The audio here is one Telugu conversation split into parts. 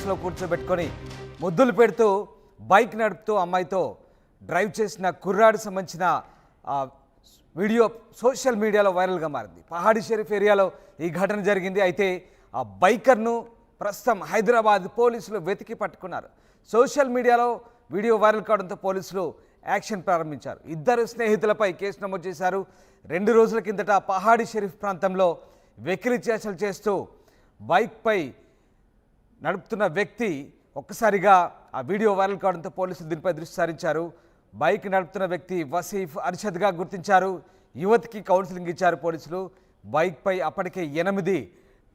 రివర్స్లో కూర్చోబెట్టుకొని ముద్దులు పెడుతూ బైక్ నడుపుతూ అమ్మాయితో డ్రైవ్ చేసిన కుర్రాడు సంబంధించిన వీడియో సోషల్ మీడియాలో వైరల్గా మారింది. పహాడీ షరీఫ్ ఏరియాలో ఈ ఘటన జరిగింది. అయితే ఆ బైకర్ను ప్రస్తుతం హైదరాబాద్ పోలీసులు వెతికి పట్టుకున్నారు. సోషల్ మీడియాలో వీడియో వైరల్ కావడంతో పోలీసులు యాక్షన్ ప్రారంభించారు. ఇద్దరు స్నేహితులపై కేసు నమోదు చేశారు. 2 రోజుల కిందట పహాడీ షరీఫ్ ప్రాంతంలో వెకిలి చేష్టలు చేస్తూ బైక్పై నడుపుతున్న వ్యక్తి ఒక్కసారిగా ఆ వీడియో వైరల్ కావడంతో పోలీసులు దీనిపై దృష్టి సారించారు. బైక్ నడుపుతున్న వ్యక్తి వసీఫ్ అర్షద్గా గుర్తించారు. యువతికి కౌన్సిలింగ్ ఇచ్చారు పోలీసులు. బైక్పై అప్పటికే 8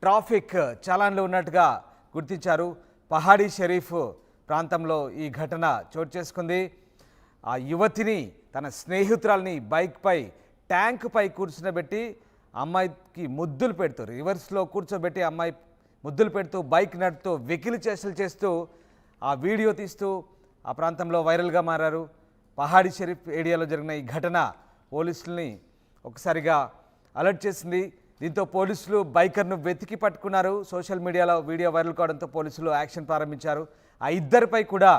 ట్రాఫిక్ చలాన్లు ఉన్నట్టుగా గుర్తించారు. పహాడీ షరీఫ్ ప్రాంతంలో ఈ ఘటన చోటు చేసుకుంది. ఆ యువతిని తన స్నేహితురాల్ని బైక్పై ట్యాంకుపై కూర్చునబెట్టి అమ్మాయికి ముద్దులు పెడుతూ రివర్స్లో కూర్చోబెట్టి అమ్మాయి ముద్దులు పెడుతూ బైక్ నడుపుతూ వెకిలి చేష్టలు చేస్తూ ఆ వీడియో తీస్తూ ఆ ప్రాంతంలో వైరల్గా మారారు. పహాడీ షరీఫ్ ఏరియాలో జరిగిన ఈ ఘటన పోలీసుల్ని ఒకసారిగా అలర్ట్ చేసింది. దీంతో పోలీసులు బైకర్ను వెతికి పట్టుకున్నారు. సోషల్ మీడియాలో వీడియో వైరల్ కావడంతో పోలీసులు యాక్షన్ ప్రారంభించారు. ఆ ఇద్దరిపై కూడా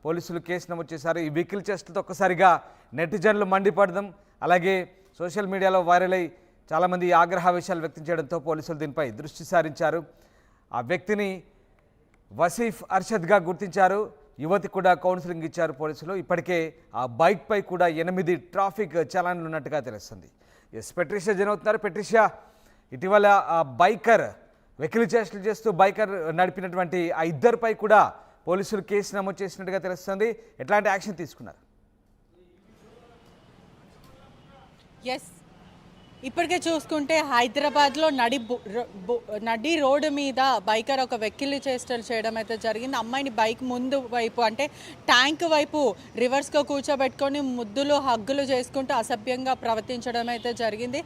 పోలీసులు కేసు నమోదు చేశారు. ఈ వెకిలి చేష్టలతో ఒక్కసారిగా నెటిజన్లు మండిపడడం, అలాగే సోషల్ మీడియాలో వైరల్ అయి చాలామంది ఆగ్రహావేశాలు వ్యక్తం చేయడంతో పోలీసులు దీనిపై దృష్టి సారించారు. ఆ వ్యక్తిని వసీఫ్ అర్షద్గా గుర్తించారు. యువతి కూడా కౌన్సిలింగ్ ఇచ్చారు పోలీసులు. ఇప్పటికే ఆ బైక్పై కూడా 8 ట్రాఫిక్ చలాన్లు ఉన్నట్టుగా తెలుస్తుంది. Yes, Patricia జనవుతున్నారు. పెట్రిషియా, ఇటీవల ఆ బైకర్ వెకిలి చేష్టలు చేస్తూ బైకర్ నడిపినటువంటి ఆ ఇద్దరిపై కూడా పోలీసులు కేసు నమోదు చేసినట్టుగా తెలుస్తుంది. ఎట్లాంటి యాక్షన్ తీసుకున్నారు? ఎస్, ఇప్పటికే చూసుకుంటే హైదరాబాద్లో నడి రోడ్డు మీద బైకర్ ఒక వెకిలి చేష్టలు చేయడం అయితే జరిగింది. అమ్మాయిని బైక్ ముందు వైపు అంటే ట్యాంక్ వైపు రివర్స్గా కూర్చోబెట్టుకొని ముద్దులు హగ్గులు చేసుకుంటూ అసభ్యంగా ప్రవర్తించడం అయితే జరిగింది.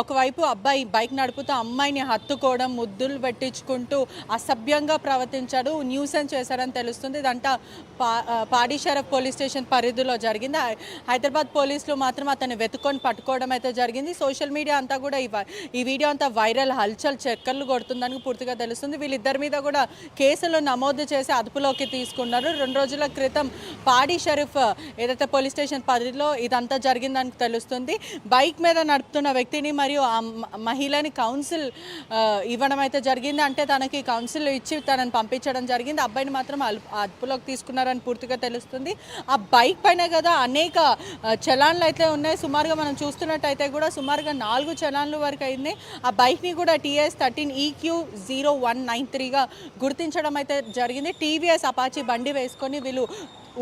ఒకవైపు అబ్బాయి బైక్ నడుపుతూ అమ్మాయిని హత్తుకోవడం, ముద్దులు పెట్టించుకుంటూ అసభ్యంగా ప్రవర్తించాడు, న్యూసెన్స్ చేశారని తెలుస్తుంది. ఇదంతా పహాడీ షరీఫ్ పోలీస్ స్టేషన్ పరిధిలో జరిగింది. హైదరాబాద్ పోలీసులు మాత్రం అతన్ని వెతుక్కొని పట్టుకోవడం అయితే జరిగింది. సోషల్ మీడియా అంతా కూడా ఈ వీడియో అంతా వైరల్, హల్చల్ చక్కర్లు కొడుతుందని పూర్తిగా తెలుస్తుంది. వీళ్ళిద్దరి మీద కూడా కేసులు నమోదు చేసి అదుపులోకి తీసుకున్నారు. 2 రోజుల క్రితం పహాడీ షరీఫ్ ఏదైతే పోలీస్ స్టేషన్ పరిధిలో ఇదంతా జరిగిందని తెలుస్తుంది. బైక్ మీద నడుపుతున్న వ్యక్తిని మరియు ఆ మహిళని కౌన్సిల్ ఇవ్వడం అయితే జరిగింది. అంటే తనకి కౌన్సిల్ ఇచ్చి తనని పంపించడం జరిగింది. అబ్బాయిని మాత్రం అదుపులోకి తీసుకున్నారని పూర్తిగా తెలుస్తుంది. ఆ బైక్ పైన కదా అనేక చలాన్లు అయితే ఉన్నాయి. సుమారుగా మనం చూస్తున్నట్టయితే కూడా సుమారుగా 4 చలాన్లు వరకు అయింది. ఆ బైక్ని కూడా TS 13 EQ0193గా గుర్తించడం అయితే జరిగింది. TVS అపాచీ బండి వేసుకొని వీళ్ళు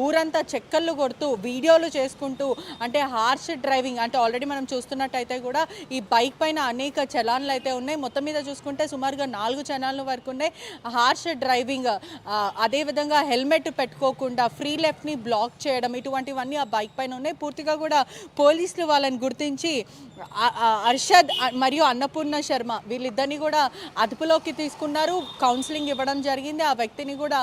ఊరంతా చెక్కర్లు కొడుతూ వీడియోలు చేసుకుంటూ అంటే హార్ష్ డ్రైవింగ్ అంటే ఆల్రెడీ మనం చూస్తున్నట్టయితే కూడా ఈ బైక్ పైన అనేక చలాన్లు అయితే ఉన్నాయి. మొత్తం మీద చూసుకుంటే సుమారుగా 4 చలాన్లు వరకు ఉన్నాయి. హార్ష్ డ్రైవింగ్, అదేవిధంగా హెల్మెట్ పెట్టుకోకుండా ఫ్రీ లెఫ్ట్ని బ్లాక్ చేయడం, ఇటువంటివన్నీ ఆ బైక్ పైన ఉన్నాయి. పూర్తిగా కూడా పోలీసులు వాళ్ళని గుర్తించి అర్షద్ మరియు అన్నపూర్ణ శర్మ వీళ్ళిద్దరిని కూడా అదుపులోకి తీసుకున్నారు. కౌన్సిలింగ్ ఇవ్వడం జరిగింది. ఆ వ్యక్తిని కూడా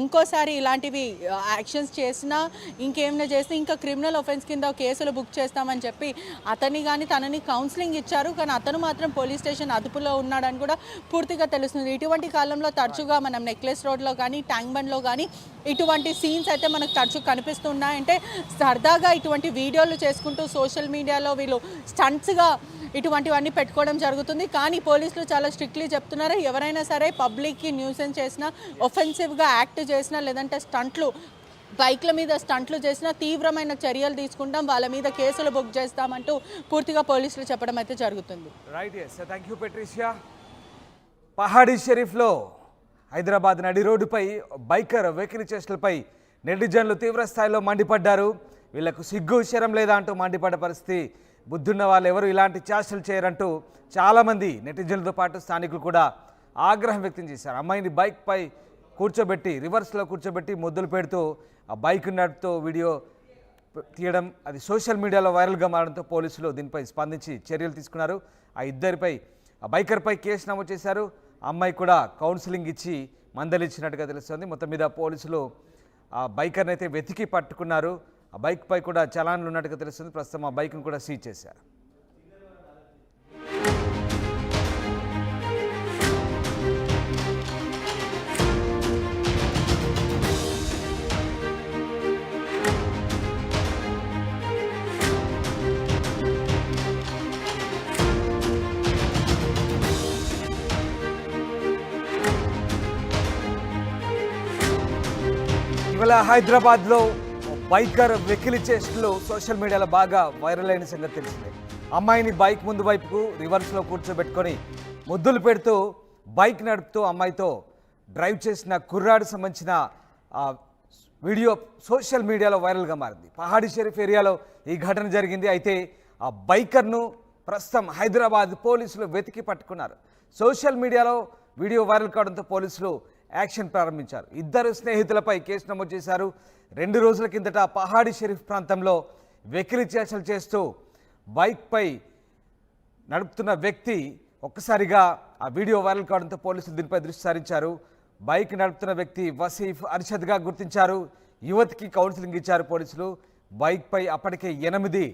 ఇంకోసారి ఇలాంటివి యాక్షన్స్ చేసినా ఇంకేమైనా చేసినా ఇంకా క్రిమినల్ ఒఫెన్స్ కింద కేసులు బుక్ చేస్తామని చెప్పి అతన్ని కానీ తనని కౌన్సిలింగ్ ఇచ్చారు. కానీ అతను మాత్రం పోలీస్ స్టేషన్ అదుపులో ఉన్నాడని కూడా పూర్తిగా తెలుస్తుంది. ఇటువంటి కాలంలో తరచుగా మనం నెక్లెస్ రోడ్లో కానీ ట్యాంక్ బండ్లో కానీ ఇటువంటి సీన్స్ అయితే మనకు తరచు కనిపిస్తున్నాయంటే సరదాగా ఇటువంటి వీడియోలు చేసుకుంటూ సోషల్ మీడియాలో వీళ్ళు స్టంట్స్గా ఇటువంటివన్నీ పెట్టుకోవడం జరుగుతుంది. కానీ పోలీసులు చాలా స్ట్రిక్ట్లీ చెప్తున్నారు, ఎవరైనా సరే పబ్లిక్కి న్యూసెన్స్ చేసినా, ఒఫెన్సివ్గా యాక్ట్ చేసినా, లేదంటే బైక్ల మీద స్టంట్లు చేసినా తీవ్రమైన చర్యలు తీసుకుంటాం, వాళ్ళ మీద కేసులు బుక్ చేస్తామంటూ పూర్తిగా పోలీసులు చెప్పడం అయితే జరుగుతుంది. Right, thank you Patricia. Pahadi షరీఫ్లో హైదరాబాద్ నడి రోడ్డుపై బైకర్ వెకిలి చేష్టలపై నెటిజన్లు తీవ్ర స్థాయిలో మండిపడ్డారు. వీళ్లకు సిగ్గు శరం లేదా అంటూ మండిపడ్డ పరిస్థితి. బుద్ధున్న వాళ్ళు ఎవరు ఇలాంటి చేష్టలు చేయరంటూ చాలామంది నెటిజన్లతో పాటు స్థానికులు కూడా ఆగ్రహం వ్యక్తం చేశారు. అమ్మాయిని బైక్పై కూర్చోబెట్టి రివర్స్లో కూర్చోబెట్టి ముద్దులు పెడుతూ ఆ బైక్ నడుపుతూ వీడియో తీయడం అది సోషల్ మీడియాలో వైరల్గా మారడంతో పోలీసులు దీనిపై స్పందించి చర్యలు తీసుకున్నారు. ఆ ఇద్దరిపై ఆ బైకర్పై కేసు నమోదు చేశారు. అమ్మాయి కూడా కౌన్సిలింగ్ ఇచ్చి మందలిచ్చినట్టుగా తెలుస్తుంది. మొత్తం మీద పోలీసులు ఆ బైకర్ని అయితే వెతికి పట్టుకున్నారు. ఆ బైక్పై కూడా చలాన్లు ఉన్నట్టుగా తెలుస్తుంది. ప్రస్తుతం ఆ బైక్ను కూడా సీజ్ చేశారు. ఇటీవల హైదరాబాద్లో బైకర్ వెకిలి చేష్టలు సోషల్ మీడియాలో బాగా వైరల్ అయిన సంగతి తెలిసిందే. అమ్మాయిని బైక్ ముందు వైపుకు రివర్స్లో కూర్చోబెట్టుకొని ముద్దులు పెడుతూ బైక్ నడుపుతూ అమ్మాయితో డ్రైవ్ చేసిన కుర్రాడు సంబంధించిన వీడియో సోషల్ మీడియాలో వైరల్గా మారింది. పహాడీ షరీఫ్ ఏరియాలో ఈ ఘటన జరిగింది. అయితే ఆ బైకర్ను ప్రస్తుతం హైదరాబాద్ పోలీసులు వెతికి పట్టుకున్నారు. సోషల్ మీడియాలో వీడియో వైరల్ కావడంతో పోలీసులు యాక్షన్ ప్రారంభించారు. ఇద్దరు స్నేహితులపై కేసు నమోదు చేశారు. 2 రోజుల కిందట పహాడీ షరీఫ్ ప్రాంతంలో వెకిలి చేష్టలు చేస్తూ బైక్పై నడుపుతున్న వ్యక్తి ఒక్కసారిగా ఆ వీడియో వైరల్ కావడంతో పోలీసులు దీనిపై దృష్టి సారించారు. బైక్ నడుపుతున్న వ్యక్తి వసీఫ్ అర్షద్గా గుర్తించారు. యువతికి కౌన్సిలింగ్ ఇచ్చారు పోలీసులు. బైక్పై అప్పటికే 8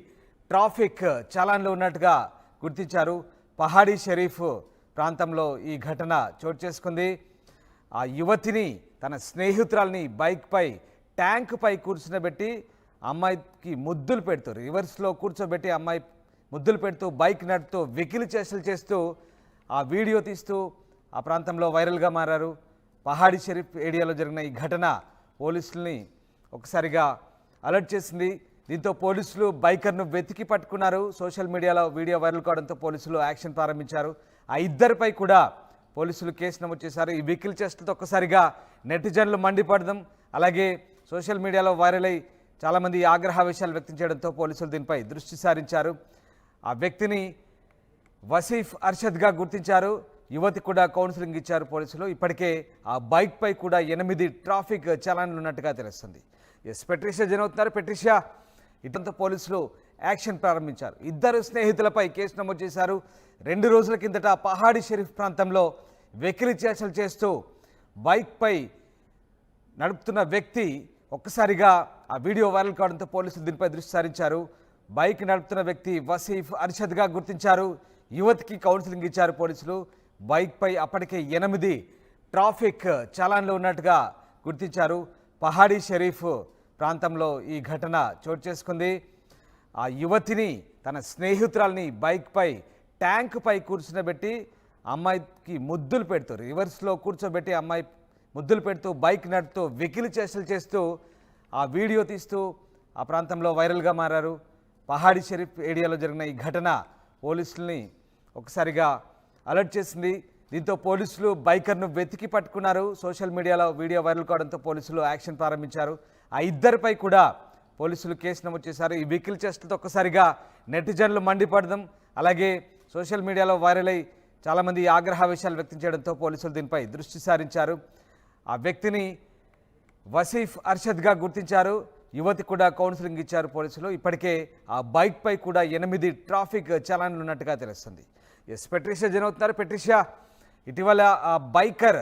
ట్రాఫిక్ చలాన్లు ఉన్నట్టుగా గుర్తించారు. పహాడీ షరీఫ్ ప్రాంతంలో ఈ ఘటన చోటు చేసుకుంది. ఆ యువతిని తన స్నేహితురాల్ని బైక్పై ట్యాంకుపై కూర్చునబెట్టి అమ్మాయికి ముద్దులు పెడుతూ రివర్స్లో కూర్చోబెట్టి అమ్మాయి ముద్దులు పెడుతూ బైక్ నడుపుతూ వెకిలి చేష్టలు చేస్తూ ఆ వీడియో తీస్తూ ఆ ప్రాంతంలో వైరల్గా మారారు. పహాడీ షరీఫ్ ఏరియాలో జరిగిన ఈ ఘటన పోలీసుల్ని ఒకసారిగా అలర్ట్ చేసింది. దీంతో పోలీసులు బైకర్ను వెతికి పట్టుకున్నారు. సోషల్ మీడియాలో వీడియో వైరల్ కావడంతో పోలీసులు యాక్షన్ ప్రారంభించారు. ఆ ఇద్దరిపై కూడా పోలీసులు కేసు నమోదు చేశారు. ఈ వెకిలి చేష్టలతో ఒక్కసారిగా నెటిజన్లు మండిపడడం, అలాగే సోషల్ మీడియాలో వైరల్ అయి చాలామంది ఆగ్రహావేశాలు వ్యక్తం చేయడంతో పోలీసులు దీనిపై దృష్టి సారించారు. ఆ వ్యక్తిని వసీఫ్ అర్షద్గా గుర్తించారు. యువతి కూడా కౌన్సిలింగ్ ఇచ్చారు పోలీసులు. ఇప్పటికే ఆ బైక్పై కూడా 8 ట్రాఫిక్ చలాన్లు ఉన్నట్టుగా తెలుస్తుంది. పెట్రిషియా జనవుతున్నారు. పెట్రిషియా, ఇటంతో పోలీసులు యాక్షన్ ప్రారంభించారు. ఇద్దరు స్నేహితులపై కేసు నమోదు చేశారు. 2 రోజుల కిందట పహాడీ షరీఫ్ ప్రాంతంలో వెకిలి చేష్టలు చేస్తూ బైక్పై నడుపుతున్న వ్యక్తి ఒక్కసారిగా ఆ వీడియో వైరల్ కావడంతో పోలీసులు దీనిపై దృష్టి సారించారు. బైక్ నడుపుతున్న వ్యక్తి వసీఫ్ అర్షద్గా గుర్తించారు. యువతికి కౌన్సిలింగ్ ఇచ్చారు పోలీసులు. బైక్పై అప్పటికే 8 ట్రాఫిక్ చలాన్లు ఉన్నట్టుగా గుర్తించారు. పహాడీ షరీఫ్ ప్రాంతంలో ఈ ఘటన చోటు చేసుకుంది. ఆ యువతిని తన స్నేహితురాల్ని బైక్పై ట్యాంకుపై కూర్చునబెట్టి అమ్మాయికి ముద్దులు పెడుతూ రివర్స్లో కూర్చోబెట్టి అమ్మాయి ముద్దులు పెడుతూ బైక్ నడుపుతూ వెకిలి చేష్టలు చేస్తూ ఆ వీడియో తీస్తూ ఆ ప్రాంతంలో వైరల్గా మారారు. పహాడీ షరీఫ్ ఏరియాలో జరిగిన ఈ ఘటన పోలీసుల్ని ఒకసారిగా అలర్ట్ చేసింది. దీంతో పోలీసులు బైకర్ను వెతికి పట్టుకున్నారు. సోషల్ మీడియాలో వీడియో వైరల్ కావడంతో పోలీసులు యాక్షన్ ప్రారంభించారు. ఆ ఇద్దరిపై కూడా పోలీసులు కేసు నమోదు చేశారు. ఈ వెకిలి చేష్టలతో ఒక్కసారిగా నెటిజన్లు మండిపడడం, అలాగే సోషల్ మీడియాలో వైరల్ అయి చాలామంది ఆగ్రహావేశాలు వ్యక్తం చేయడంతో పోలీసులు దీనిపై దృష్టి సారించారు. ఆ వ్యక్తిని వసీఫ్ అర్షద్గా గుర్తించారు. యువతి కూడా కౌన్సిలింగ్ ఇచ్చారు పోలీసులు. ఇప్పటికే ఆ బైక్పై కూడా 8 ట్రాఫిక్ చలాన్లు ఉన్నట్టుగా తెలుస్తుంది. పెట్రిషియా జనవుతున్నారు. పెట్రిషియా, ఇటీవల ఆ బైకర్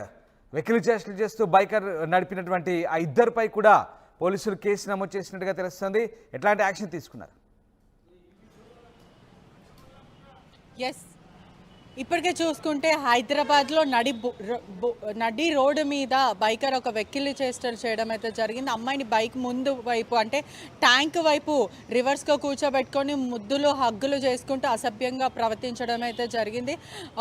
వెకిలి చేష్టలు చేస్తూ బైకర్ నడిపినటువంటి ఆ ఇద్దరిపై కూడా పోలీసులు కేసు నమోదు చేసినట్టుగా తెలుస్తుంది. ఎట్లాంటి యాక్షన్ తీసుకున్నారు? ఎస్, ఇప్పటికే చూసుకుంటే హైదరాబాద్లో నడి రోడ్డు మీద బైకర్ ఒక వెకిలి చేష్టలు చేయడం అయితే జరిగింది. అమ్మాయిని బైక్ ముందు వైపు అంటే ట్యాంక్ వైపు రివర్స్గా కూర్చోబెట్టుకొని ముద్దులు హగ్గులు చేసుకుంటూ అసభ్యంగా ప్రవర్తించడం అయితే జరిగింది.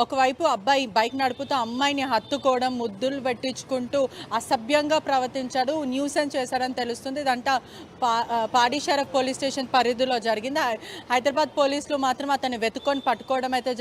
ఒకవైపు అబ్బాయి బైక్ నడుపుతూ అమ్మాయిని హత్తుకోవడం, ముద్దులు పెట్టించుకుంటూ అసభ్యంగా ప్రవర్తించాడు, న్యూసెన్స్ చేశాడని తెలుస్తుంది. ఇదంతా పహాడీ షరీఫ్ పోలీస్ స్టేషన్ పరిధిలో జరిగింది. హైదరాబాద్ పోలీసులు మాత్రం అతన్ని వెతుక్కొని పట్టుకోవడం అయితే